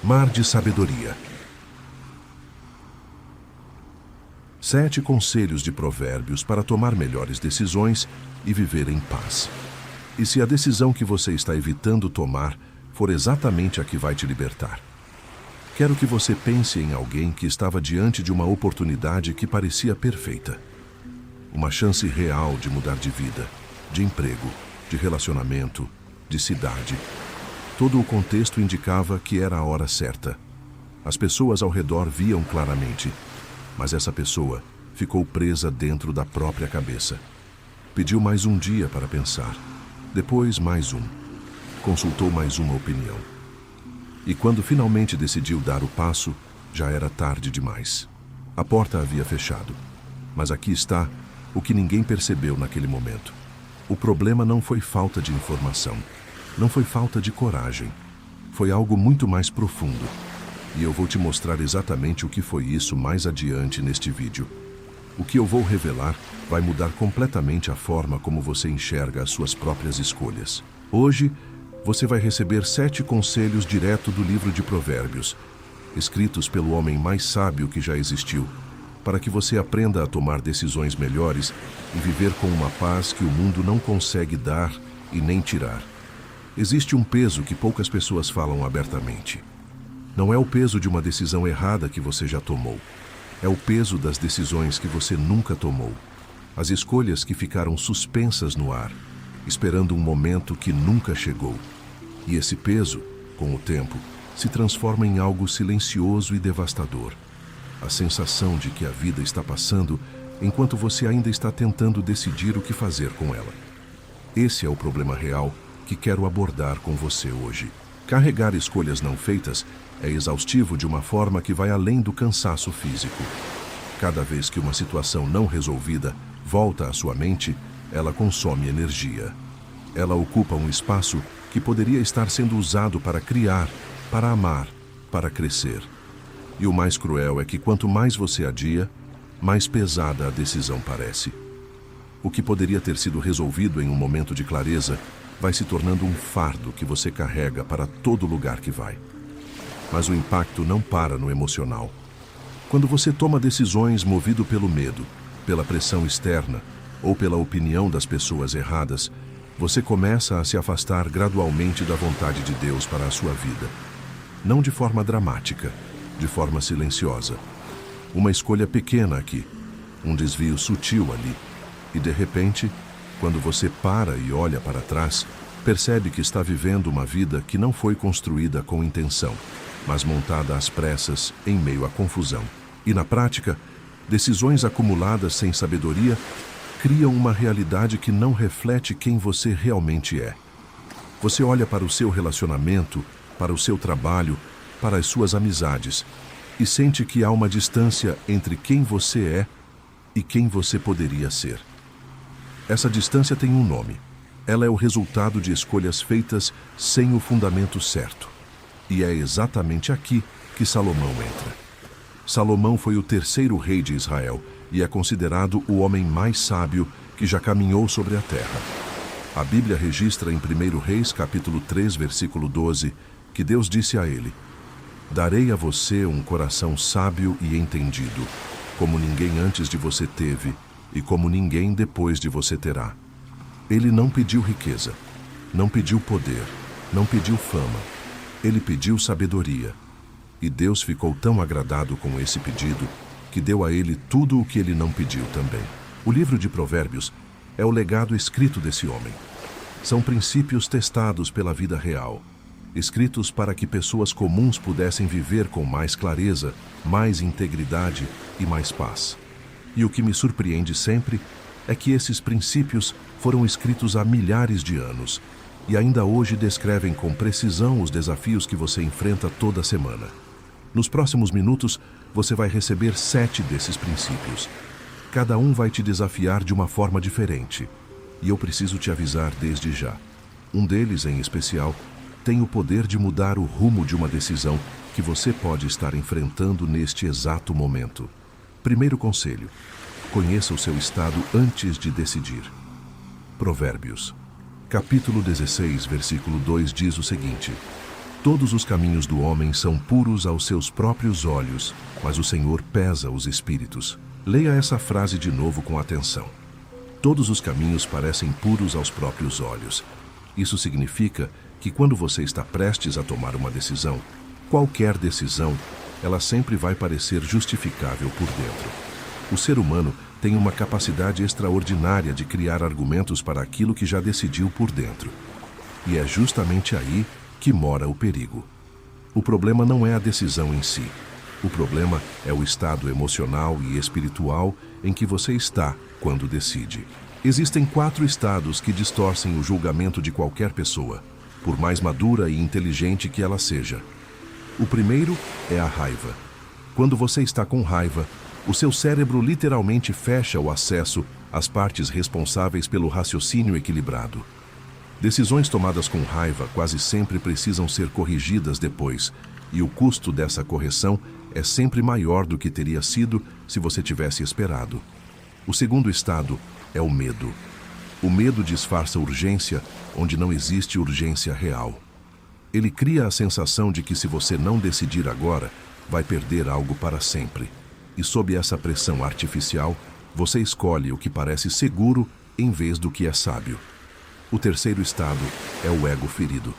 Mar de Sabedoria. 7 conselhos de Provérbios para tomar melhores decisões e viver em paz. E se a decisão que você está evitando tomar for exatamente a que vai te libertar? Quero que você pense em alguém que estava diante de uma oportunidade que parecia perfeita. Uma chance real de mudar de vida, de emprego, de relacionamento, de cidade. Todo o contexto indicava que era a hora certa. As pessoas ao redor viam claramente, mas essa pessoa ficou presa dentro da própria cabeça. Pediu mais um dia para pensar, depois mais um. Consultou mais uma opinião. E quando finalmente decidiu dar o passo, já era tarde demais. A porta havia fechado. Mas aqui está o que ninguém percebeu naquele momento. O problema não foi falta de informação. Não foi falta de coragem. Foi algo muito mais profundo. E eu vou te mostrar exatamente o que foi isso mais adiante neste vídeo. O que eu vou revelar vai mudar completamente a forma como você enxerga as suas próprias escolhas. Hoje, você vai receber 7 conselhos direto do livro de Provérbios, escritos pelo homem mais sábio que já existiu, para que você aprenda a tomar decisões melhores e viver com uma paz que o mundo não consegue dar e nem tirar. Existe um peso que poucas pessoas falam abertamente. Não é o peso de uma decisão errada que você já tomou. É o peso das decisões que você nunca tomou. As escolhas que ficaram suspensas no ar, esperando um momento que nunca chegou. E esse peso, com o tempo, se transforma em algo silencioso e devastador. A sensação de que a vida está passando enquanto você ainda está tentando decidir o que fazer com ela. Esse é o problema real que quero abordar com você hoje. Carregar escolhas não feitas é exaustivo de uma forma que vai além do cansaço físico. Cada vez que uma situação não resolvida volta à sua mente, ela consome energia. Ela ocupa um espaço que poderia estar sendo usado para criar, para amar, para crescer. E o mais cruel é que quanto mais você adia, mais pesada a decisão parece. O que poderia ter sido resolvido em um momento de clareza vai se tornando um fardo que você carrega para todo lugar que vai. Mas o impacto não para no emocional. Quando você toma decisões movido pelo medo, pela pressão externa ou pela opinião das pessoas erradas, você começa a se afastar gradualmente da vontade de Deus para a sua vida. Não de forma dramática, de forma silenciosa. Uma escolha pequena aqui, um desvio sutil ali, e de repente, quando você para e olha para trás, percebe que está vivendo uma vida que não foi construída com intenção, mas montada às pressas em meio à confusão. E na prática, decisões acumuladas sem sabedoria criam uma realidade que não reflete quem você realmente é. Você olha para o seu relacionamento, para o seu trabalho, para as suas amizades, e sente que há uma distância entre quem você é e quem você poderia ser. Essa distância tem um nome. Ela é o resultado de escolhas feitas sem o fundamento certo. E é exatamente aqui que Salomão entra. Salomão foi o 3º rei de Israel e é considerado o homem mais sábio que já caminhou sobre a terra. A Bíblia registra em 1 Reis, capítulo 3, versículo 12, que Deus disse a ele: "Darei a você um coração sábio e entendido, como ninguém antes de você teve, e como ninguém depois de você terá." Ele não pediu riqueza, não pediu poder, não pediu fama. Ele pediu sabedoria. E Deus ficou tão agradado com esse pedido que deu a ele tudo o que ele não pediu também. O livro de Provérbios é o legado escrito desse homem. São princípios testados pela vida real, escritos para que pessoas comuns pudessem viver com mais clareza, mais integridade e mais paz. E o que me surpreende sempre é que esses princípios foram escritos há milhares de anos e ainda hoje descrevem com precisão os desafios que você enfrenta toda semana. Nos próximos minutos, você vai receber 7 desses princípios. Cada um vai te desafiar de uma forma diferente. E eu preciso te avisar desde já. Um deles, em especial, tem o poder de mudar o rumo de uma decisão que você pode estar enfrentando neste exato momento. Primeiro conselho: conheça o seu estado antes de decidir. Provérbios, capítulo 16, versículo 2 diz o seguinte: Todos os caminhos do homem são puros aos seus próprios olhos, mas o Senhor pesa os espíritos. Leia essa frase de novo com atenção. Todos os caminhos parecem puros aos próprios olhos. Isso significa que quando você está prestes a tomar uma decisão, qualquer decisão, ela sempre vai parecer justificável por dentro. O ser humano tem uma capacidade extraordinária de criar argumentos para aquilo que já decidiu por dentro. E é justamente aí que mora o perigo. O problema não é a decisão em si. O problema é o estado emocional e espiritual em que você está quando decide. Existem 4 estados que distorcem o julgamento de qualquer pessoa, por mais madura e inteligente que ela seja. O primeiro é a raiva. Quando você está com raiva, o seu cérebro literalmente fecha o acesso às partes responsáveis pelo raciocínio equilibrado. Decisões tomadas com raiva quase sempre precisam ser corrigidas depois, e o custo dessa correção é sempre maior do que teria sido se você tivesse esperado. O segundo estado é o medo. O medo disfarça urgência onde não existe urgência real. Ele cria a sensação de que se você não decidir agora, vai perder algo para sempre. E sob essa pressão artificial, você escolhe o que parece seguro em vez do que é sábio. O terceiro estado é o ego ferido.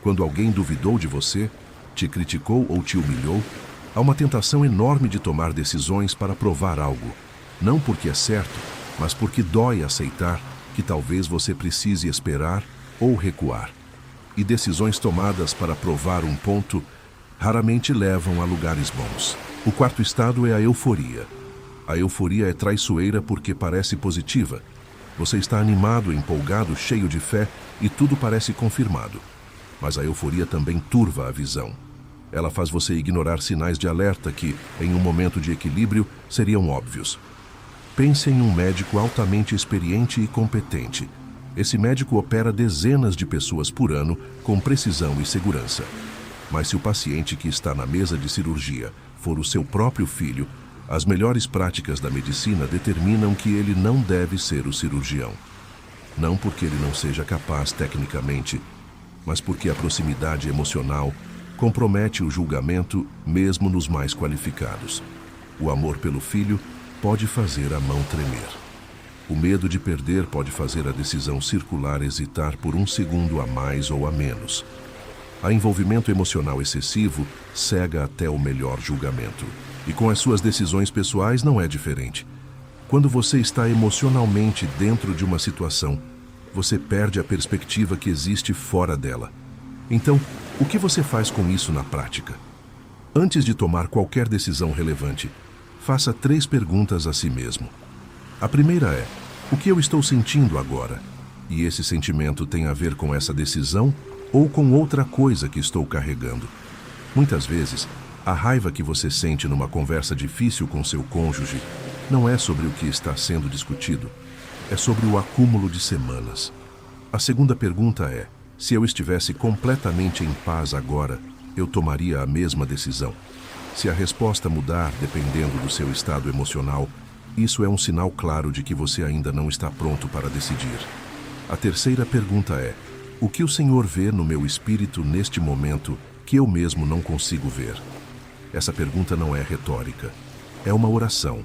Quando alguém duvidou de você, te criticou ou te humilhou, há uma tentação enorme de tomar decisões para provar algo. Não porque é certo, mas porque dói aceitar que talvez você precise esperar ou recuar. E decisões tomadas para provar um ponto raramente levam a lugares bons. O quarto estado é a euforia. A euforia é traiçoeira porque parece positiva. Você está animado, empolgado, cheio de fé e tudo parece confirmado. Mas a euforia também turva a visão. Ela faz você ignorar sinais de alerta que, em um momento de equilíbrio, seriam óbvios. Pense em um médico altamente experiente e competente. Esse médico opera dezenas de pessoas por ano com precisão e segurança. Mas se o paciente que está na mesa de cirurgia for o seu próprio filho, as melhores práticas da medicina determinam que ele não deve ser o cirurgião. Não porque ele não seja capaz tecnicamente, mas porque a proximidade emocional compromete o julgamento mesmo nos mais qualificados. O amor pelo filho pode fazer a mão tremer. O medo de perder pode fazer a decisão circular hesitar por um segundo a mais ou a menos. O envolvimento emocional excessivo cega até o melhor julgamento. E com as suas decisões pessoais não é diferente. Quando você está emocionalmente dentro de uma situação, você perde a perspectiva que existe fora dela. Então, o que você faz com isso na prática? Antes de tomar qualquer decisão relevante, faça 3 perguntas a si mesmo. A primeira é: o que eu estou sentindo agora? E esse sentimento tem a ver com essa decisão ou com outra coisa que estou carregando? Muitas vezes, a raiva que você sente numa conversa difícil com seu cônjuge não é sobre o que está sendo discutido, é sobre o acúmulo de semanas. A segunda pergunta é: se eu estivesse completamente em paz agora, eu tomaria a mesma decisão? Se a resposta mudar dependendo do seu estado emocional, isso é um sinal claro de que você ainda não está pronto para decidir. A terceira pergunta é: o que o Senhor vê no meu espírito neste momento que eu mesmo não consigo ver? Essa pergunta não é retórica. É uma oração.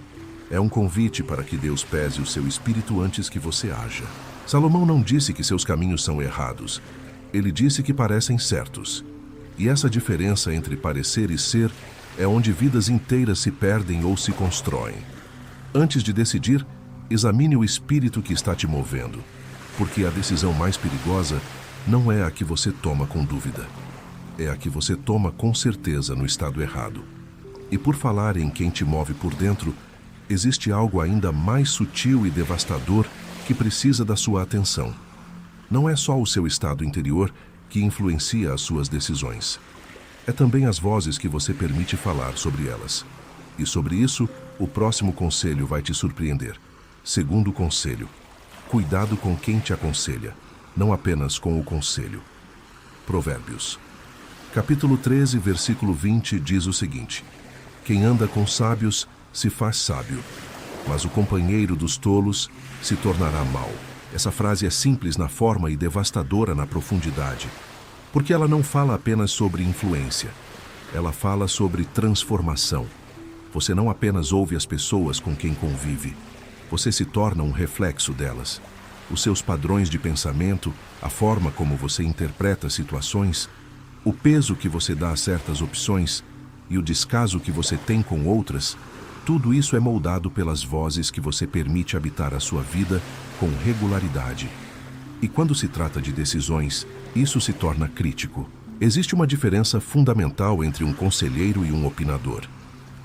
É um convite para que Deus pese o seu espírito antes que você haja. Salomão não disse que seus caminhos são errados. Ele disse que parecem certos. E essa diferença entre parecer e ser é onde vidas inteiras se perdem ou se constroem. Antes de decidir, examine o espírito que está te movendo, porque a decisão mais perigosa não é a que você toma com dúvida. É a que você toma com certeza no estado errado. E por falar em quem te move por dentro, existe algo ainda mais sutil e devastador que precisa da sua atenção. Não é só o seu estado interior que influencia as suas decisões. É também as vozes que você permite falar sobre elas. E sobre isso, o próximo conselho vai te surpreender. Segundo conselho: cuidado com quem te aconselha, não apenas com o conselho. Provérbios. Capítulo 13, versículo 20 diz o seguinte: quem anda com sábios se faz sábio, mas o companheiro dos tolos se tornará mau. Essa frase é simples na forma e devastadora na profundidade. Porque ela não fala apenas sobre influência. Ela fala sobre transformação. Você não apenas ouve as pessoas com quem convive. Você se torna um reflexo delas. Os seus padrões de pensamento, a forma como você interpreta situações, o peso que você dá a certas opções e o descaso que você tem com outras, tudo isso é moldado pelas vozes que você permite habitar a sua vida com regularidade. E quando se trata de decisões, isso se torna crítico. Existe uma diferença fundamental entre um conselheiro e um opinador.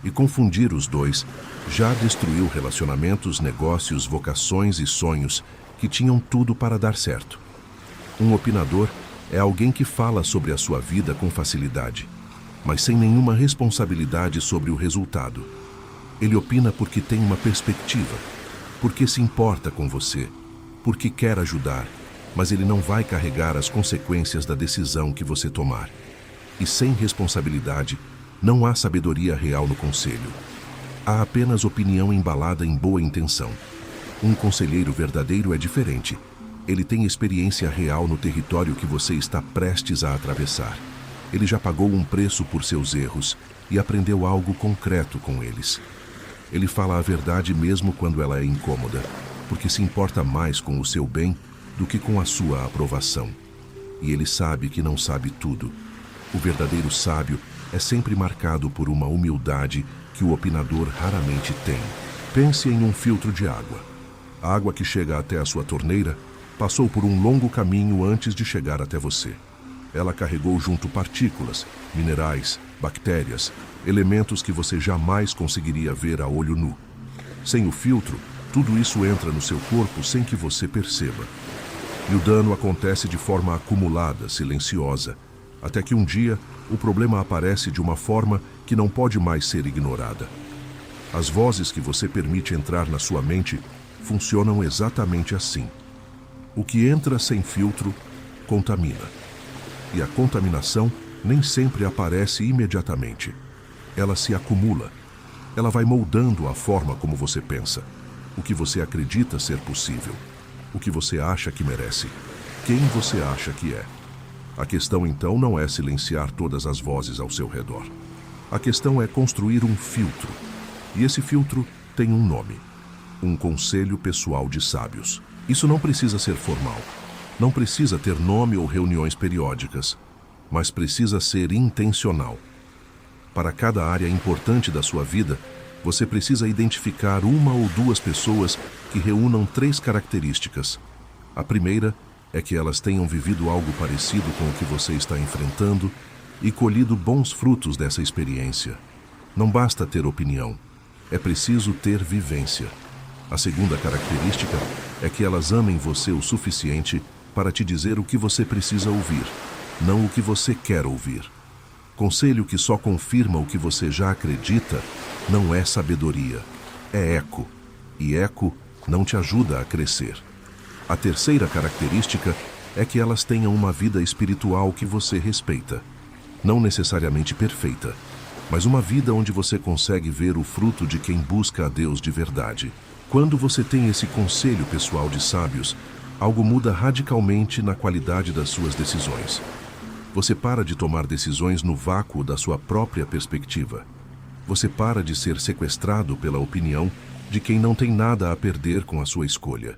E confundir os dois já destruiu relacionamentos, negócios, vocações e sonhos que tinham tudo para dar certo. Um opinador é alguém que fala sobre a sua vida com facilidade, mas sem nenhuma responsabilidade sobre o resultado. Ele opina porque tem uma perspectiva, porque se importa com você, porque quer ajudar, mas ele não vai carregar as consequências da decisão que você tomar. E sem responsabilidade, não há sabedoria real no conselho. Há apenas opinião embalada em boa intenção. Um conselheiro verdadeiro é diferente. Ele tem experiência real no território que você está prestes a atravessar. Ele já pagou um preço por seus erros e aprendeu algo concreto com eles. Ele fala a verdade mesmo quando ela é incômoda, porque se importa mais com o seu bem do que com a sua aprovação. E ele sabe que não sabe tudo. O verdadeiro sábio é sempre marcado por uma humildade que o opinador raramente tem. Pense em um filtro de água. A água que chega até a sua torneira passou por um longo caminho antes de chegar até você. Ela carregou junto partículas, minerais, bactérias, elementos que você jamais conseguiria ver a olho nu. Sem o filtro, tudo isso entra no seu corpo sem que você perceba. E o dano acontece de forma acumulada, silenciosa, até que um dia o problema aparece de uma forma que não pode mais ser ignorada. As vozes que você permite entrar na sua mente funcionam exatamente assim. O que entra sem filtro contamina. E a contaminação nem sempre aparece imediatamente. Ela se acumula. Ela vai moldando a forma como você pensa, o que você acredita ser possível, o que você acha que merece, quem você acha que é. A questão então não é silenciar todas as vozes ao seu redor. A questão é construir um filtro. E esse filtro tem um nome: um conselho pessoal de sábios. Isso não precisa ser formal. Não precisa ter nome ou reuniões periódicas, mas precisa ser intencional. Para cada área importante da sua vida, você precisa identificar uma ou duas pessoas que reúnam 3 características. A primeira é que elas tenham vivido algo parecido com o que você está enfrentando e colhido bons frutos dessa experiência. Não basta ter opinião, é preciso ter vivência. A segunda característica é que elas amem você o suficiente para te dizer o que você precisa ouvir, não o que você quer ouvir. Conselho que só confirma o que você já acredita não é sabedoria, é eco. E eco não te ajuda a crescer. A terceira característica é que elas tenham uma vida espiritual que você respeita. Não necessariamente perfeita, mas uma vida onde você consegue ver o fruto de quem busca a Deus de verdade. Quando você tem esse conselho pessoal de sábios, algo muda radicalmente na qualidade das suas decisões. Você para de tomar decisões no vácuo da sua própria perspectiva. Você para de ser sequestrado pela opinião de quem não tem nada a perder com a sua escolha.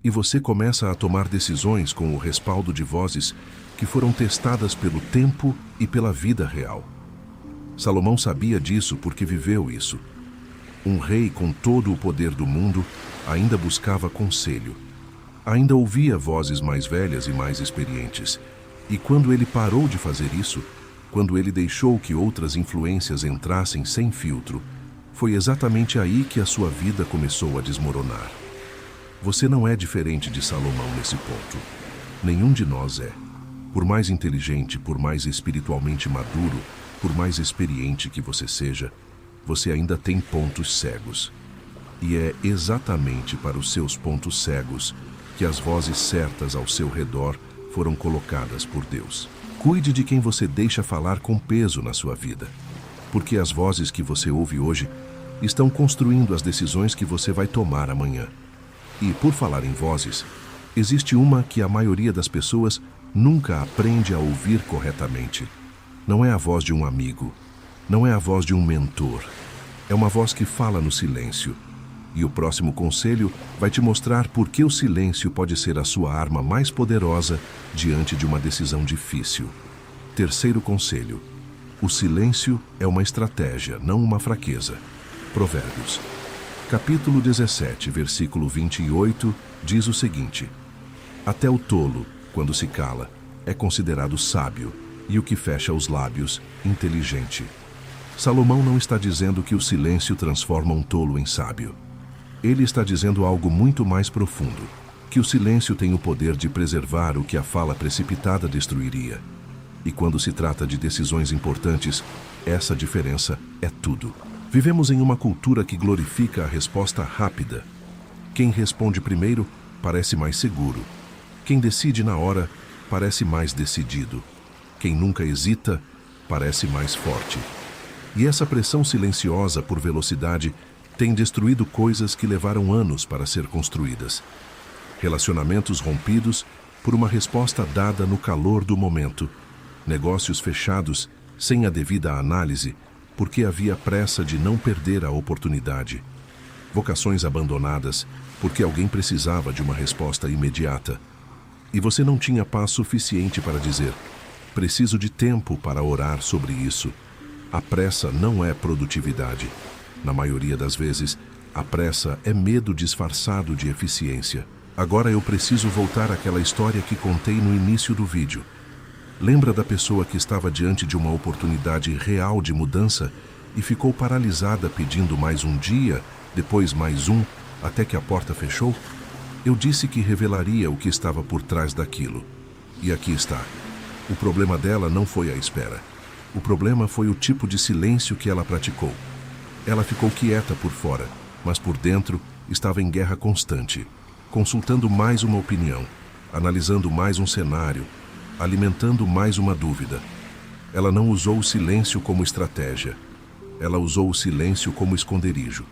E você começa a tomar decisões com o respaldo de vozes que foram testadas pelo tempo e pela vida real. Salomão sabia disso porque viveu isso. Um rei com todo o poder do mundo ainda buscava conselho. Ainda ouvia vozes mais velhas e mais experientes. E quando ele parou de fazer isso, quando ele deixou que outras influências entrassem sem filtro, foi exatamente aí que a sua vida começou a desmoronar. Você não é diferente de Salomão nesse ponto. Nenhum de nós é. Por mais inteligente, por mais espiritualmente maduro, por mais experiente que você seja, você ainda tem pontos cegos. E é exatamente para os seus pontos cegos que as vozes certas ao seu redor foram colocadas por Deus. Cuide de quem você deixa falar com peso na sua vida, porque as vozes que você ouve hoje estão construindo as decisões que você vai tomar amanhã. E, por falar em vozes, existe uma que a maioria das pessoas nunca aprende a ouvir corretamente. Não é a voz de um amigo, não é a voz de um mentor. É uma voz que fala no silêncio. E o próximo conselho vai te mostrar por que o silêncio pode ser a sua arma mais poderosa diante de uma decisão difícil. Terceiro conselho: o silêncio é uma estratégia, não uma fraqueza. Provérbios, capítulo 17, versículo 28, diz o seguinte: até o tolo, quando se cala, é considerado sábio, e o que fecha os lábios, inteligente. Salomão não está dizendo que o silêncio transforma um tolo em sábio. Ele está dizendo algo muito mais profundo, que o silêncio tem o poder de preservar o que a fala precipitada destruiria. E quando se trata de decisões importantes, essa diferença é tudo. Vivemos em uma cultura que glorifica a resposta rápida. Quem responde primeiro parece mais seguro. Quem decide na hora parece mais decidido. Quem nunca hesita parece mais forte. E essa pressão silenciosa por velocidade tem destruído coisas que levaram anos para ser construídas. Relacionamentos rompidos por uma resposta dada no calor do momento. Negócios fechados sem a devida análise, porque havia pressa de não perder a oportunidade. Vocações abandonadas, porque alguém precisava de uma resposta imediata. E você não tinha paz suficiente para dizer: preciso de tempo para orar sobre isso. A pressa não é produtividade. Na maioria das vezes, a pressa é medo disfarçado de eficiência. Agora eu preciso voltar àquela história que contei no início do vídeo. Lembra da pessoa que estava diante de uma oportunidade real de mudança e ficou paralisada pedindo mais um dia, depois mais um, até que a porta fechou? Eu disse que revelaria o que estava por trás daquilo. E aqui está. O problema dela não foi a espera. O problema foi o tipo de silêncio que ela praticou. Ela ficou quieta por fora, mas por dentro estava em guerra constante, consultando mais uma opinião, analisando mais um cenário, alimentando mais uma dúvida. Ela não usou o silêncio como estratégia. Ela usou o silêncio como esconderijo.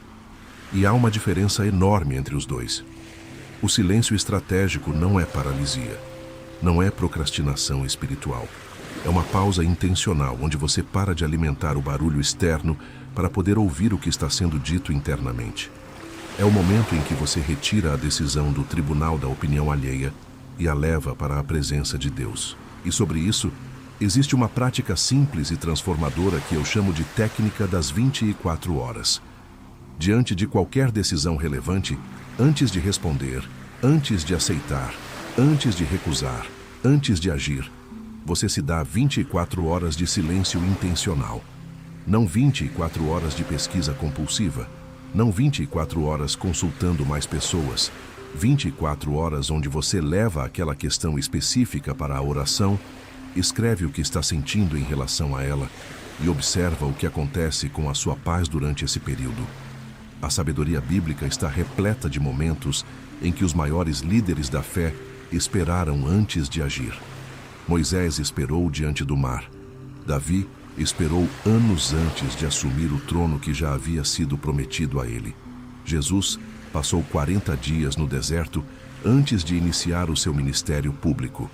E há uma diferença enorme entre os dois. O silêncio estratégico não é paralisia. Não é procrastinação espiritual. É uma pausa intencional, onde você para de alimentar o barulho externo para poder ouvir o que está sendo dito internamente. É o momento em que você retira a decisão do tribunal da opinião alheia e a leva para a presença de Deus. E sobre isso, existe uma prática simples e transformadora que eu chamo de técnica das 24 horas. Diante de qualquer decisão relevante, antes de responder, antes de aceitar, antes de recusar, antes de agir, você se dá 24 horas de silêncio intencional. Não 24 horas de pesquisa compulsiva, não 24 horas consultando mais pessoas, 24 horas onde você leva aquela questão específica para a oração, escreve o que está sentindo em relação a ela e observa o que acontece com a sua paz durante esse período. A sabedoria bíblica está repleta de momentos em que os maiores líderes da fé esperaram antes de agir. Moisés esperou diante do mar. Davi esperou anos antes de assumir o trono que já havia sido prometido a ele. Jesus passou 40 dias no deserto antes de iniciar o seu ministério público.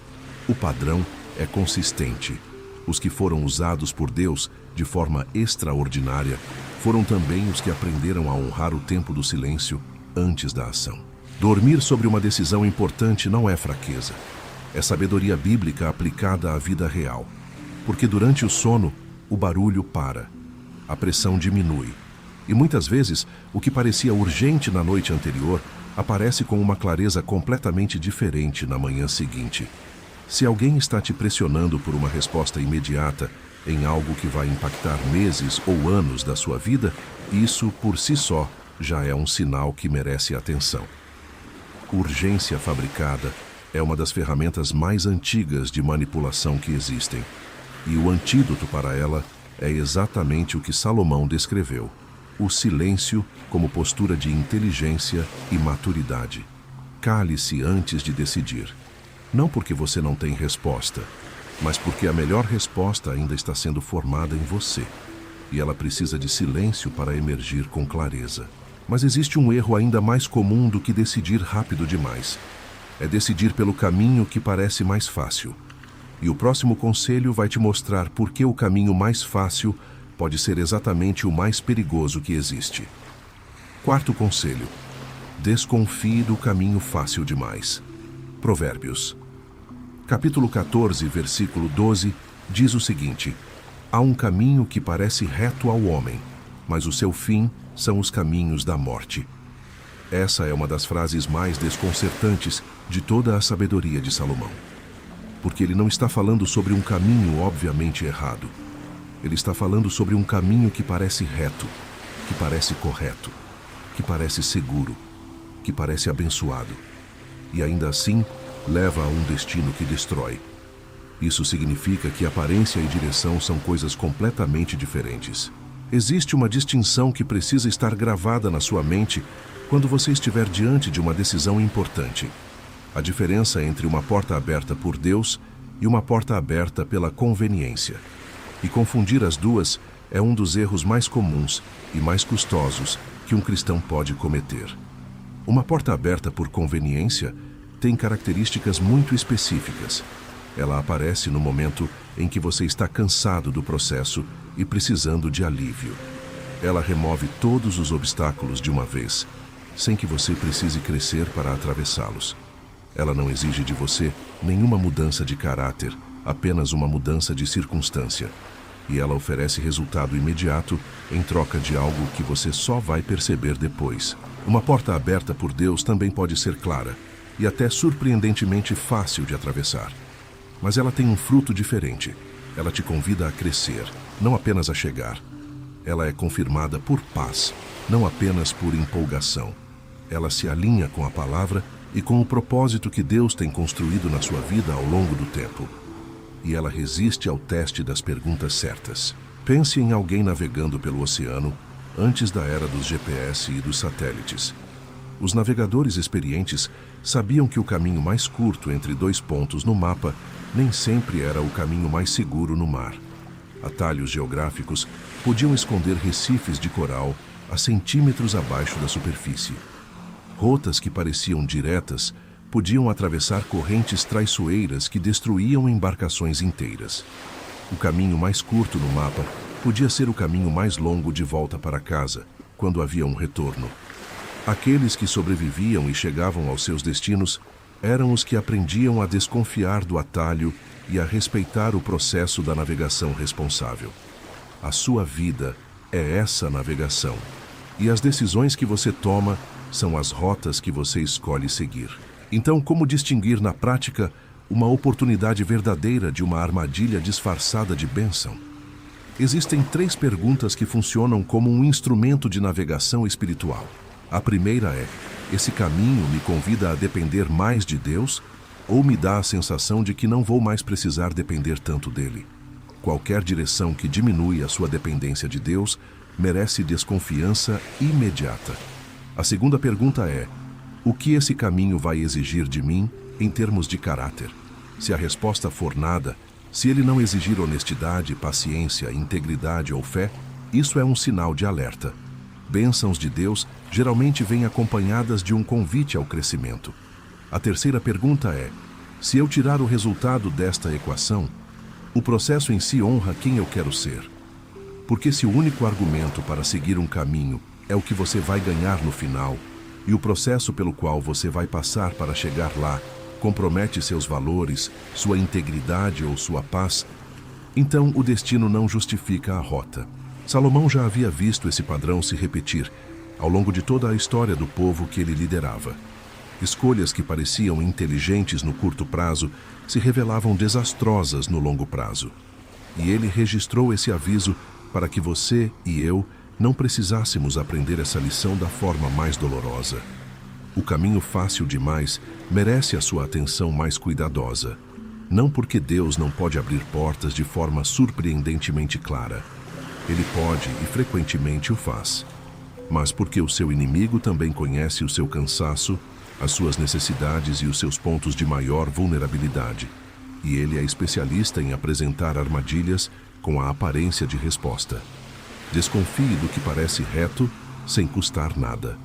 O padrão é consistente. Os que foram usados por Deus de forma extraordinária foram também os que aprenderam a honrar o tempo do silêncio antes da ação. Dormir sobre uma decisão importante não é fraqueza. É sabedoria bíblica aplicada à vida real. Porque durante o sono, o barulho para, a pressão diminui. E muitas vezes, o que parecia urgente na noite anterior aparece com uma clareza completamente diferente na manhã seguinte. Se alguém está te pressionando por uma resposta imediata em algo que vai impactar meses ou anos da sua vida, isso por si só já é um sinal que merece atenção. Urgência fabricada é uma das ferramentas mais antigas de manipulação que existem. E o antídoto para ela é exatamente o que Salomão descreveu: o silêncio como postura de inteligência e maturidade. Cale-se antes de decidir. Não porque você não tem resposta, mas porque a melhor resposta ainda está sendo formada em você. E ela precisa de silêncio para emergir com clareza. Mas existe um erro ainda mais comum do que decidir rápido demais. É decidir pelo caminho que parece mais fácil. E o próximo conselho vai te mostrar por que o caminho mais fácil pode ser exatamente o mais perigoso que existe. Quarto conselho: desconfie do caminho fácil demais. Provérbios. Capítulo 14, versículo 12, diz o seguinte: há um caminho que parece reto ao homem, mas o seu fim são os caminhos da morte. Essa é uma das frases mais desconcertantes de toda a sabedoria de Salomão. Porque ele não está falando sobre um caminho obviamente errado. Ele está falando sobre um caminho que parece reto, que parece correto, que parece seguro, que parece abençoado. E ainda assim, leva a um destino que destrói. Isso significa que aparência e direção são coisas completamente diferentes. Existe uma distinção que precisa estar gravada na sua mente quando você estiver diante de uma decisão importante. A diferença entre uma porta aberta por Deus e uma porta aberta pela conveniência. E confundir as duas é um dos erros mais comuns e mais custosos que um cristão pode cometer. Uma porta aberta por conveniência tem características muito específicas. Ela aparece no momento em que você está cansado do processo e precisando de alívio. Ela remove todos os obstáculos de uma vez, sem que você precise crescer para atravessá-los. Ela não exige de você nenhuma mudança de caráter, apenas uma mudança de circunstância. E ela oferece resultado imediato em troca de algo que você só vai perceber depois. Uma porta aberta por Deus também pode ser clara e até surpreendentemente fácil de atravessar. Mas ela tem um fruto diferente. Ela te convida a crescer, não apenas a chegar. Ela é confirmada por paz, não apenas por empolgação. Ela se alinha com a palavra e com o propósito que Deus tem construído na sua vida ao longo do tempo. E ela resiste ao teste das perguntas certas. Pense em alguém navegando pelo oceano antes da era dos GPS e dos satélites. Os navegadores experientes sabiam que o caminho mais curto entre dois pontos no mapa nem sempre era o caminho mais seguro no mar. Atalhos geográficos podiam esconder recifes de coral a centímetros abaixo da superfície. Rotas que pareciam diretas podiam atravessar correntes traiçoeiras que destruíam embarcações inteiras. O caminho mais curto no mapa podia ser o caminho mais longo de volta para casa, quando havia um retorno. Aqueles que sobreviviam e chegavam aos seus destinos eram os que aprendiam a desconfiar do atalho e a respeitar o processo da navegação responsável. A sua vida é essa navegação, e as decisões que você toma são as rotas que você escolhe seguir. Então, como distinguir na prática uma oportunidade verdadeira de uma armadilha disfarçada de bênção? Existem 3 perguntas que funcionam como um instrumento de navegação espiritual. A primeira é: esse caminho me convida a depender mais de Deus ou me dá a sensação de que não vou mais precisar depender tanto dele? Qualquer direção que diminui a sua dependência de Deus merece desconfiança imediata. A segunda pergunta é: o que esse caminho vai exigir de mim em termos de caráter? Se a resposta for nada, se ele não exigir honestidade, paciência, integridade ou fé, isso é um sinal de alerta. Bênçãos de Deus geralmente vêm acompanhadas de um convite ao crescimento. A terceira pergunta é: se eu tirar o resultado desta equação, o processo em si honra quem eu quero ser? Porque se o único argumento para seguir um caminho é o que você vai ganhar no final, e o processo pelo qual você vai passar para chegar lá compromete seus valores, sua integridade ou sua paz, então o destino não justifica a rota. Salomão já havia visto esse padrão se repetir ao longo de toda a história do povo que ele liderava. Escolhas que pareciam inteligentes no curto prazo se revelavam desastrosas no longo prazo. E ele registrou esse aviso para que você e eu não precisássemos aprender essa lição da forma mais dolorosa. O caminho fácil demais merece a sua atenção mais cuidadosa. Não porque Deus não pode abrir portas de forma surpreendentemente clara. Ele pode e frequentemente o faz. Mas porque o seu inimigo também conhece o seu cansaço, as suas necessidades e os seus pontos de maior vulnerabilidade. E ele é especialista em apresentar armadilhas com a aparência de resposta. Desconfie do que parece reto sem custar nada.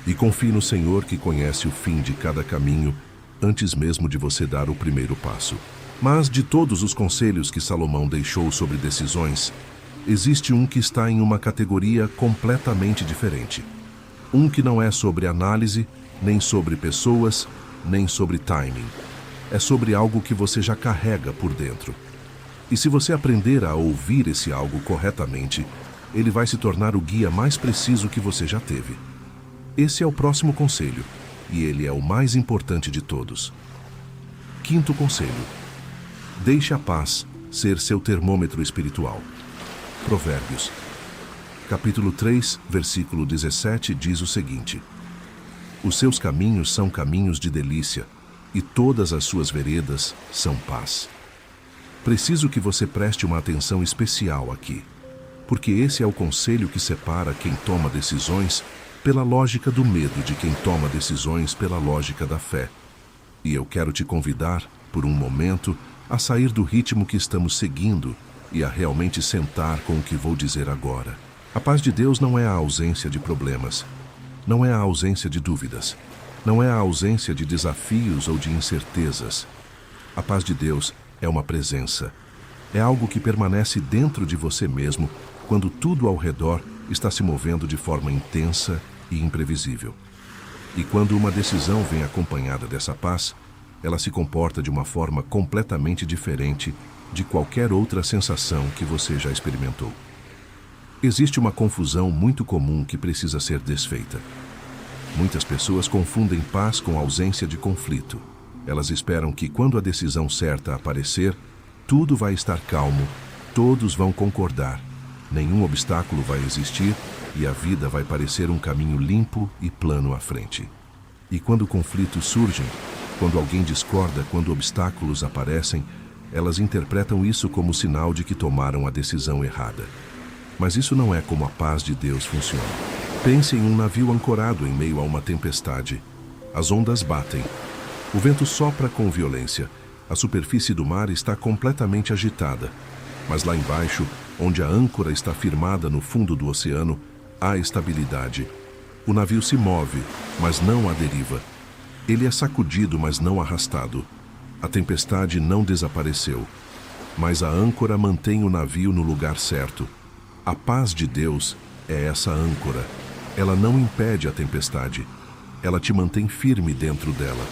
E confie no Senhor que conhece o fim de cada caminho antes mesmo de você dar o primeiro passo. Mas de todos os conselhos que Salomão deixou sobre decisões, existe um que está em uma categoria completamente diferente. Um que não é sobre análise, nem sobre pessoas, nem sobre timing. É sobre algo que você já carrega por dentro. E se você aprender a ouvir esse algo corretamente, ele vai se tornar o guia mais preciso que você já teve. Esse é o próximo conselho, e ele é o mais importante de todos. Quinto conselho: deixe a paz ser seu termômetro espiritual. Provérbios, capítulo 3, versículo 17, diz o seguinte: os seus caminhos são caminhos de delícia, e todas as suas veredas são paz. Preciso que você preste uma atenção especial aqui, porque esse é o conselho que separa quem toma decisões pela lógica do medo de quem toma decisões pela lógica da fé. E eu quero te convidar, por um momento, a sair do ritmo que estamos seguindo e a realmente sentar com o que vou dizer agora. A paz de Deus não é a ausência de problemas, não é a ausência de dúvidas, não é a ausência de desafios ou de incertezas. A paz de Deus é uma presença. É algo que permanece dentro de você mesmo quando tudo ao redor está se movendo de forma intensa e imprevisível. E quando uma decisão vem acompanhada dessa paz, ela se comporta de uma forma completamente diferente de qualquer outra sensação que você já experimentou. Existe uma confusão muito comum que precisa ser desfeita. Muitas pessoas confundem paz com ausência de conflito. Elas esperam que quando a decisão certa aparecer, tudo vai estar calmo, todos vão concordar, nenhum obstáculo vai existir e a vida vai parecer um caminho limpo e plano à frente. E quando conflitos surgem, quando alguém discorda, quando obstáculos aparecem, elas interpretam isso como sinal de que tomaram a decisão errada. Mas isso não é como a paz de Deus funciona. Pense em um navio ancorado em meio a uma tempestade. As ondas batem. O vento sopra com violência. A superfície do mar está completamente agitada. Mas lá embaixo, onde a âncora está firmada no fundo do oceano, há estabilidade. O navio se move, mas não à deriva. Ele é sacudido, mas não arrastado. A tempestade não desapareceu. Mas a âncora mantém o navio no lugar certo. A paz de Deus é essa âncora. Ela não impede a tempestade. Ela te mantém firme dentro dela.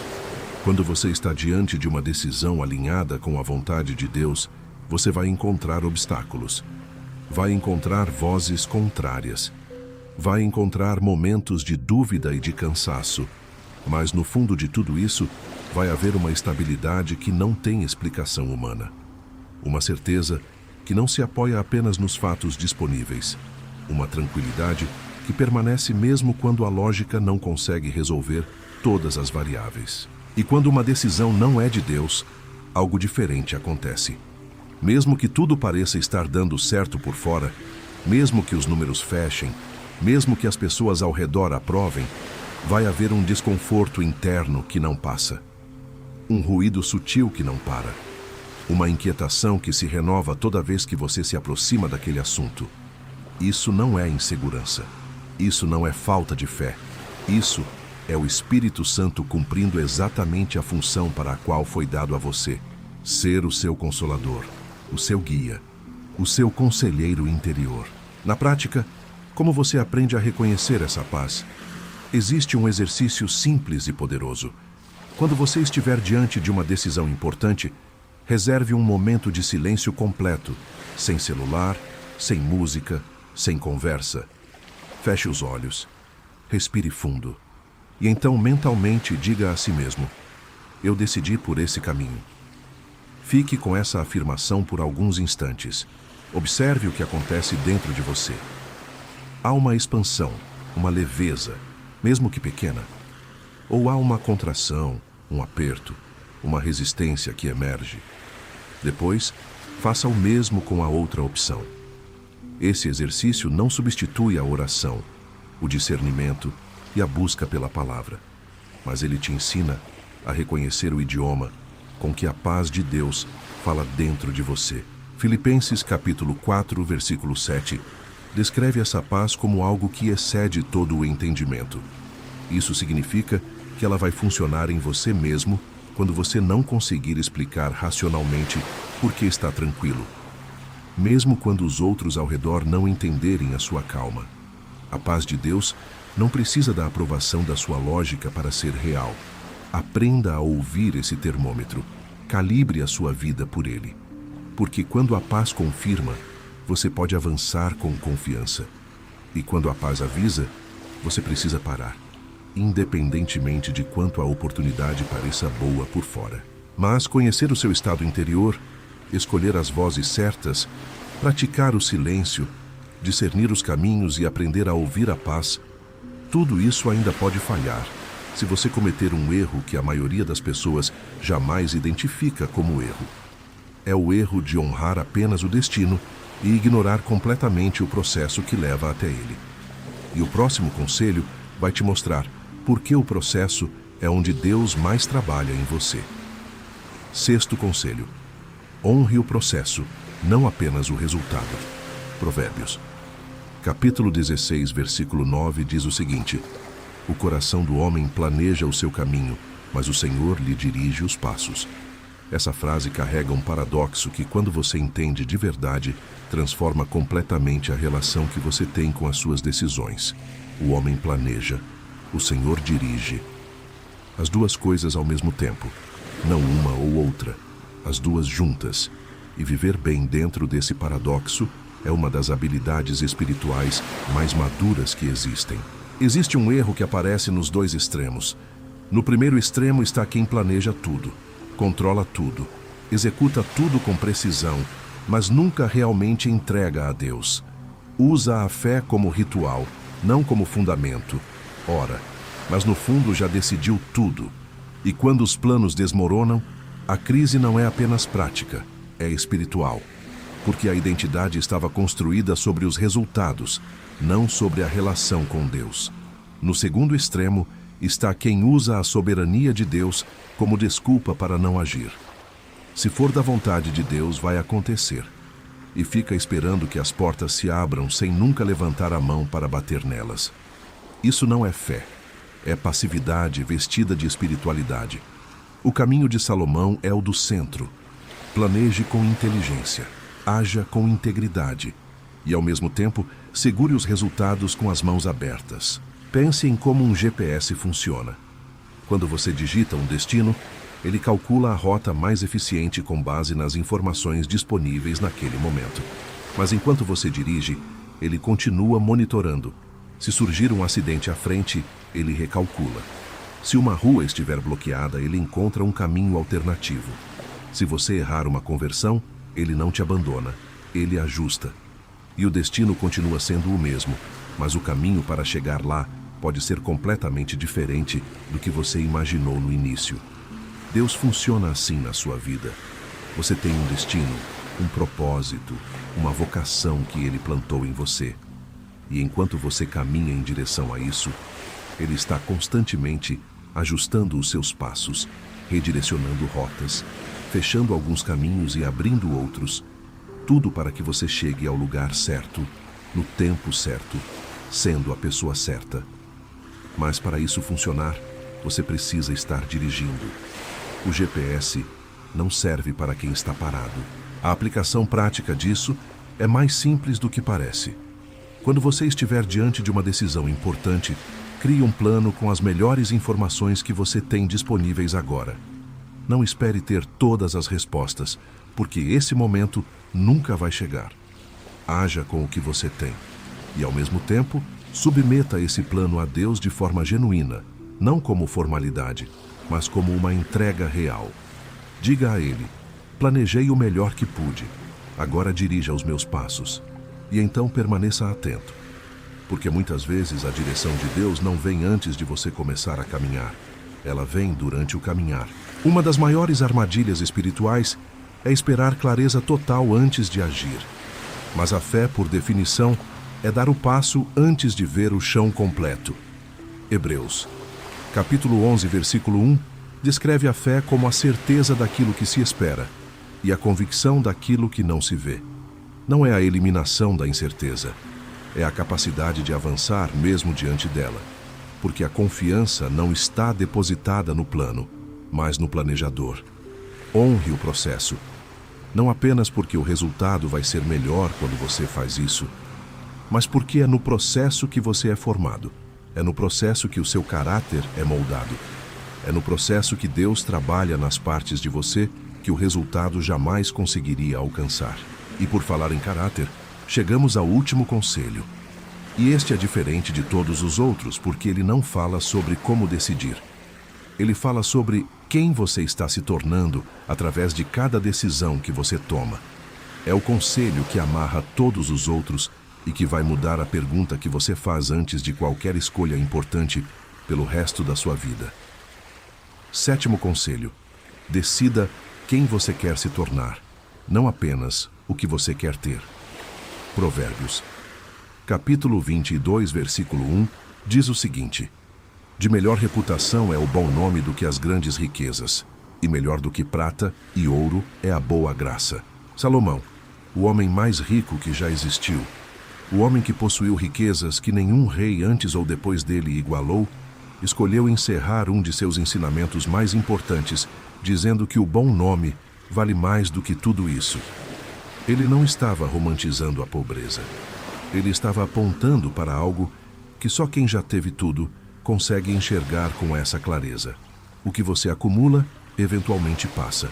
Quando você está diante de uma decisão alinhada com a vontade de Deus, você vai encontrar obstáculos. Vai encontrar vozes contrárias. Vai encontrar momentos de dúvida e de cansaço. Mas no fundo de tudo isso, vai haver uma estabilidade que não tem explicação humana. Uma certeza que não se apoia apenas nos fatos disponíveis. Uma tranquilidade que permanece mesmo quando a lógica não consegue resolver todas as variáveis. E quando uma decisão não é de Deus, algo diferente acontece. Mesmo que tudo pareça estar dando certo por fora, mesmo que os números fechem, mesmo que as pessoas ao redor aprovem, vai haver um desconforto interno que não passa. Um ruído sutil que não para. Uma inquietação que se renova toda vez que você se aproxima daquele assunto. Isso não é insegurança. Isso não é falta de fé. Isso é o Espírito Santo cumprindo exatamente a função para a qual foi dado a você: ser o seu consolador, o seu guia, o seu conselheiro interior. Na prática, como você aprende a reconhecer essa paz? Existe um exercício simples e poderoso. Quando você estiver diante de uma decisão importante, reserve um momento de silêncio completo, sem celular, sem música, sem conversa. Feche os olhos, respire fundo, e então mentalmente diga a si mesmo: eu decidi por esse caminho. Fique com essa afirmação por alguns instantes. Observe o que acontece dentro de você. Há uma expansão, uma leveza, mesmo que pequena. Ou há uma contração, um aperto, uma resistência que emerge. Depois, faça o mesmo com a outra opção. Esse exercício não substitui a oração, o discernimento e a busca pela palavra, mas ele te ensina a reconhecer o idioma com que a paz de Deus fala dentro de você. Filipenses capítulo 4, versículo 7, descreve essa paz como algo que excede todo o entendimento. Isso significa que ela vai funcionar em você mesmo quando você não conseguir explicar racionalmente por que está tranquilo, mesmo quando os outros ao redor não entenderem a sua calma. A paz de Deus não precisa da aprovação da sua lógica para ser real. Aprenda a ouvir esse termômetro. Calibre a sua vida por ele. Porque quando a paz confirma, você pode avançar com confiança. E quando a paz avisa, você precisa parar, independentemente de quanto a oportunidade pareça boa por fora. Mas conhecer o seu estado interior, escolher as vozes certas, praticar o silêncio, discernir os caminhos e aprender a ouvir a paz, tudo isso ainda pode falhar se você cometer um erro que a maioria das pessoas jamais identifica como erro. É o erro de honrar apenas o destino e ignorar completamente o processo que leva até ele. E o próximo conselho vai te mostrar por que o processo é onde Deus mais trabalha em você. Sexto conselho: honre o processo, não apenas o resultado. Provérbios, capítulo 16, versículo 9 diz o seguinte: o coração do homem planeja o seu caminho, mas o Senhor lhe dirige os passos. Essa frase carrega um paradoxo que, quando você entende de verdade, transforma completamente a relação que você tem com as suas decisões. O homem planeja, o Senhor dirige. As duas coisas ao mesmo tempo, não uma ou outra, as duas juntas. E viver bem dentro desse paradoxo é uma das habilidades espirituais mais maduras que existem. Existe um erro que aparece nos dois extremos. No primeiro extremo está quem planeja tudo, controla tudo, executa tudo com precisão, mas nunca realmente entrega a Deus. Usa a fé como ritual, não como fundamento. Ora, mas no fundo já decidiu tudo. E quando os planos desmoronam, a crise não é apenas prática, é espiritual. Porque a identidade estava construída sobre os resultados, não sobre a relação com Deus. No segundo extremo está quem usa a soberania de Deus como desculpa para não agir. Se for da vontade de Deus, vai acontecer. E fica esperando que as portas se abram sem nunca levantar a mão para bater nelas. Isso não é fé. É passividade vestida de espiritualidade. O caminho de Salomão é o do centro. Planeje com inteligência. Haja com integridade. E, ao mesmo tempo, segure os resultados com as mãos abertas. Pense em como um GPS funciona. Quando você digita um destino, ele calcula a rota mais eficiente com base nas informações disponíveis naquele momento. Mas enquanto você dirige, ele continua monitorando. Se surgir um acidente à frente, ele recalcula. Se uma rua estiver bloqueada, ele encontra um caminho alternativo. Se você errar uma conversão, ele não te abandona, ele ajusta. E o destino continua sendo o mesmo, mas o caminho para chegar lá pode ser completamente diferente do que você imaginou no início. Deus funciona assim na sua vida. Você tem um destino, um propósito, uma vocação que Ele plantou em você. E enquanto você caminha em direção a isso, Ele está constantemente ajustando os seus passos, redirecionando rotas, fechando alguns caminhos e abrindo outros, tudo para que você chegue ao lugar certo, no tempo certo, sendo a pessoa certa. Mas para isso funcionar, você precisa estar dirigindo. O GPS não serve para quem está parado. A aplicação prática disso é mais simples do que parece. Quando você estiver diante de uma decisão importante, crie um plano com as melhores informações que você tem disponíveis agora. Não espere ter todas as respostas, porque esse momento nunca vai chegar. Haja com o que você tem. E, ao mesmo tempo, submeta esse plano a Deus de forma genuína, não como formalidade, mas como uma entrega real. Diga a Ele: planejei o melhor que pude, agora dirija os meus passos. E então permaneça atento. Porque muitas vezes a direção de Deus não vem antes de você começar a caminhar. Ela vem durante o caminhar. Uma das maiores armadilhas espirituais é esperar clareza total antes de agir. Mas a fé, por definição, é dar o passo antes de ver o chão completo. Hebreus, capítulo 11, versículo 1, descreve a fé como a certeza daquilo que se espera e a convicção daquilo que não se vê. Não é a eliminação da incerteza, é a capacidade de avançar mesmo diante dela, porque a confiança não está depositada no plano, mas no planejador. Honre o processo. Não apenas porque o resultado vai ser melhor quando você faz isso, mas porque é no processo que você é formado. É no processo que o seu caráter é moldado. É no processo que Deus trabalha nas partes de você que o resultado jamais conseguiria alcançar. E por falar em caráter, chegamos ao último conselho. E este é diferente de todos os outros, porque ele não fala sobre como decidir. Ele fala sobre quem você está se tornando através de cada decisão que você toma. É o conselho que amarra todos os outros e que vai mudar a pergunta que você faz antes de qualquer escolha importante pelo resto da sua vida. 7º conselho: decida quem você quer se tornar, não apenas o que você quer ter. Provérbios, capítulo 22, versículo 1, diz o seguinte: de melhor reputação é o bom nome do que as grandes riquezas, e melhor do que prata e ouro é a boa graça. Salomão, o homem mais rico que já existiu, o homem que possuiu riquezas que nenhum rei antes ou depois dele igualou, escolheu encerrar um de seus ensinamentos mais importantes, dizendo que o bom nome vale mais do que tudo isso. Ele não estava romantizando a pobreza. Ele estava apontando para algo que só quem já teve tudo consegue enxergar com essa clareza. O que você acumula, eventualmente passa.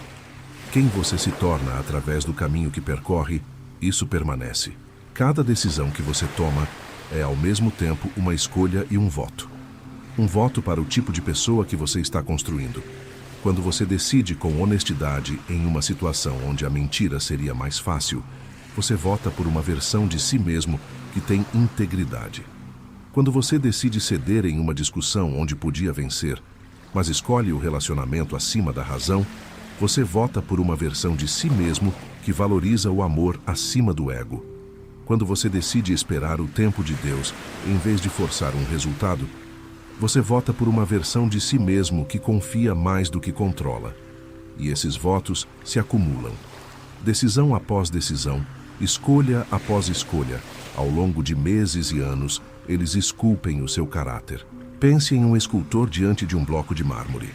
Quem você se torna através do caminho que percorre, isso permanece. Cada decisão que você toma é, ao mesmo tempo, uma escolha e um voto. Um voto para o tipo de pessoa que você está construindo. Quando você decide com honestidade em uma situação onde a mentira seria mais fácil, você vota por uma versão de si mesmo que tem integridade. Quando você decide ceder em uma discussão onde podia vencer, mas escolhe o relacionamento acima da razão, você vota por uma versão de si mesmo que valoriza o amor acima do ego. Quando você decide esperar o tempo de Deus em vez de forçar um resultado, você vota por uma versão de si mesmo que confia mais do que controla. E esses votos se acumulam. Decisão após decisão, escolha após escolha, ao longo de meses e anos, eles esculpem o seu caráter. Pense em um escultor diante de um bloco de mármore.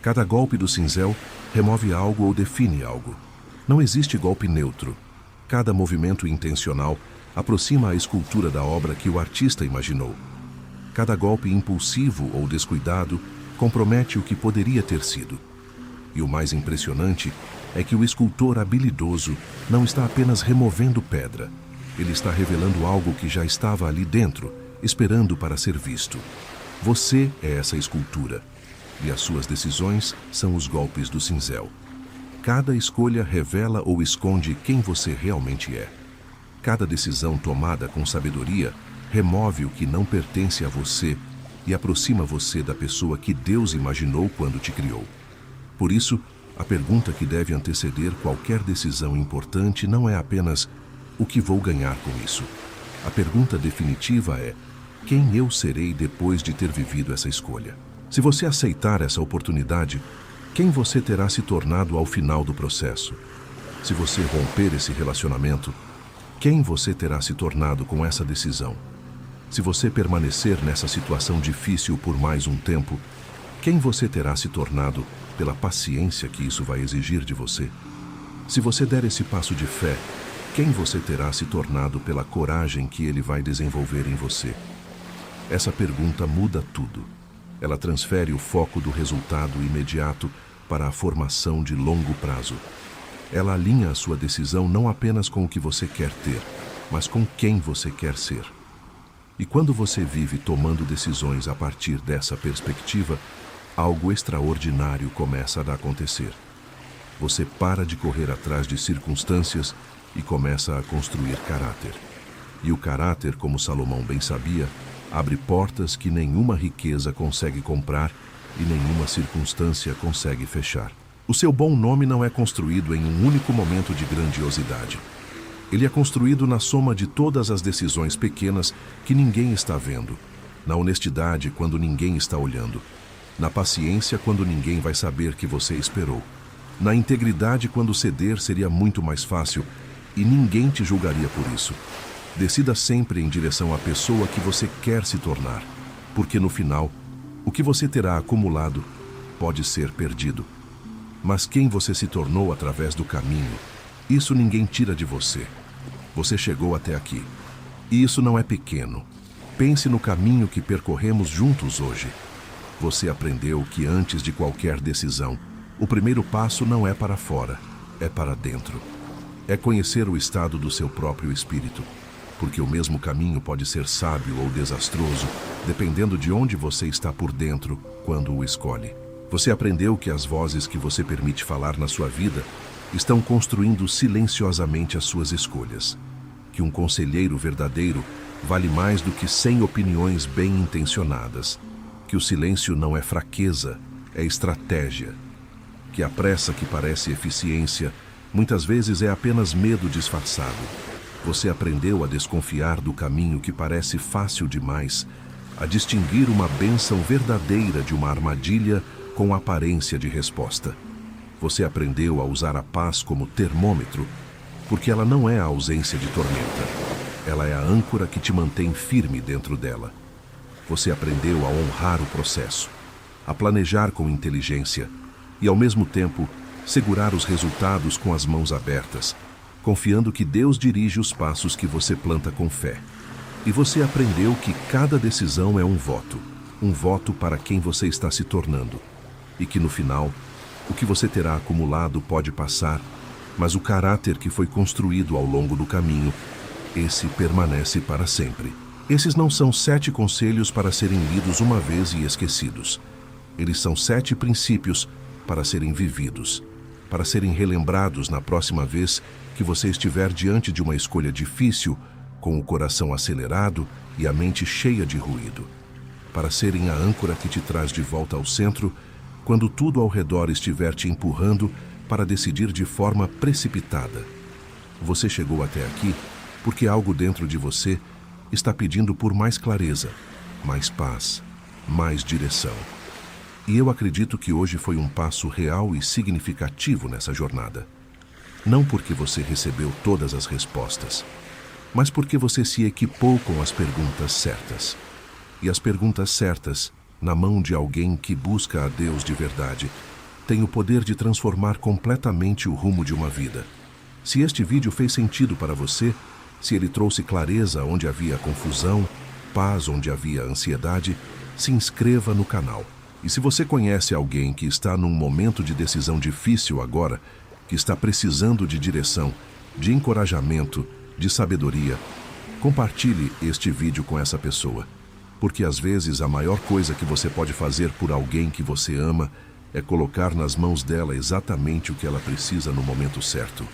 Cada golpe do cinzel remove algo ou define algo. Não existe golpe neutro. Cada movimento intencional aproxima a escultura da obra que o artista imaginou. Cada golpe impulsivo ou descuidado compromete o que poderia ter sido. E o mais impressionante é que o escultor habilidoso não está apenas removendo pedra. Ele está revelando algo que já estava ali dentro, esperando para ser visto. Você é essa escultura, e as suas decisões são os golpes do cinzel. Cada escolha revela ou esconde quem você realmente é. Cada decisão tomada com sabedoria remove o que não pertence a você e aproxima você da pessoa que Deus imaginou quando te criou. Por isso, a pergunta que deve anteceder qualquer decisão importante não é apenas o que vou ganhar com isso. A pergunta definitiva é: quem eu serei depois de ter vivido essa escolha? Se você aceitar essa oportunidade, quem você terá se tornado ao final do processo? Se você romper esse relacionamento, quem você terá se tornado com essa decisão? Se você permanecer nessa situação difícil por mais um tempo, quem você terá se tornado pela paciência que isso vai exigir de você? Se você der esse passo de fé, quem você terá se tornado pela coragem que ele vai desenvolver em você? Essa pergunta muda tudo. Ela transfere o foco do resultado imediato para a formação de longo prazo. Ela alinha a sua decisão não apenas com o que você quer ter, mas com quem você quer ser. E quando você vive tomando decisões a partir dessa perspectiva, algo extraordinário começa a acontecer. Você para de correr atrás de circunstâncias e começa a construir caráter. E o caráter, como Salomão bem sabia, abre portas que nenhuma riqueza consegue comprar e nenhuma circunstância consegue fechar. O seu bom nome não é construído em um único momento de grandiosidade. Ele é construído na soma de todas as decisões pequenas que ninguém está vendo, na honestidade quando ninguém está olhando, na paciência quando ninguém vai saber que você esperou, na integridade quando ceder seria muito mais fácil e ninguém te julgaria por isso. Decida sempre em direção à pessoa que você quer se tornar, porque no final, o que você terá acumulado pode ser perdido. Mas quem você se tornou através do caminho, isso ninguém tira de você. Você chegou até aqui. E isso não é pequeno. Pense no caminho que percorremos juntos hoje. Você aprendeu que antes de qualquer decisão, o primeiro passo não é para fora, é para dentro. É conhecer o estado do seu próprio espírito, porque o mesmo caminho pode ser sábio ou desastroso, dependendo de onde você está por dentro quando o escolhe. Você aprendeu que as vozes que você permite falar na sua vida estão construindo silenciosamente as suas escolhas. Que um conselheiro verdadeiro vale mais do que 100 opiniões bem-intencionadas. Que o silêncio não é fraqueza, é estratégia. Que a pressa que parece eficiência, muitas vezes é apenas medo disfarçado. Você aprendeu a desconfiar do caminho que parece fácil demais, a distinguir uma bênção verdadeira de uma armadilha com aparência de resposta. Você aprendeu a usar a paz como termômetro, porque ela não é a ausência de tormenta. Ela é a âncora que te mantém firme dentro dela. Você aprendeu a honrar o processo, a planejar com inteligência e, ao mesmo tempo, segurar os resultados com as mãos abertas, confiando que Deus dirige os passos que você planta com fé. E você aprendeu que cada decisão é um voto para quem você está se tornando. E que no final, o que você terá acumulado pode passar, mas o caráter que foi construído ao longo do caminho, esse permanece para sempre. Esses não são 7 conselhos para serem lidos uma vez e esquecidos. Eles são 7 princípios para serem vividos, para serem relembrados na próxima vez que você estiver diante de uma escolha difícil, com o coração acelerado e a mente cheia de ruído. Para serem a âncora que te traz de volta ao centro, quando tudo ao redor estiver te empurrando para decidir de forma precipitada. Você chegou até aqui porque algo dentro de você está pedindo por mais clareza, mais paz, mais direção. E eu acredito que hoje foi um passo real e significativo nessa jornada. Não porque você recebeu todas as respostas, mas porque você se equipou com as perguntas certas. E as perguntas certas, na mão de alguém que busca a Deus de verdade, têm o poder de transformar completamente o rumo de uma vida. Se este vídeo fez sentido para você, se ele trouxe clareza onde havia confusão, paz onde havia ansiedade, se inscreva no canal. E se você conhece alguém que está num momento de decisão difícil agora, que está precisando de direção, de encorajamento, de sabedoria, compartilhe este vídeo com essa pessoa. Porque às vezes a maior coisa que você pode fazer por alguém que você ama é colocar nas mãos dela exatamente o que ela precisa no momento certo.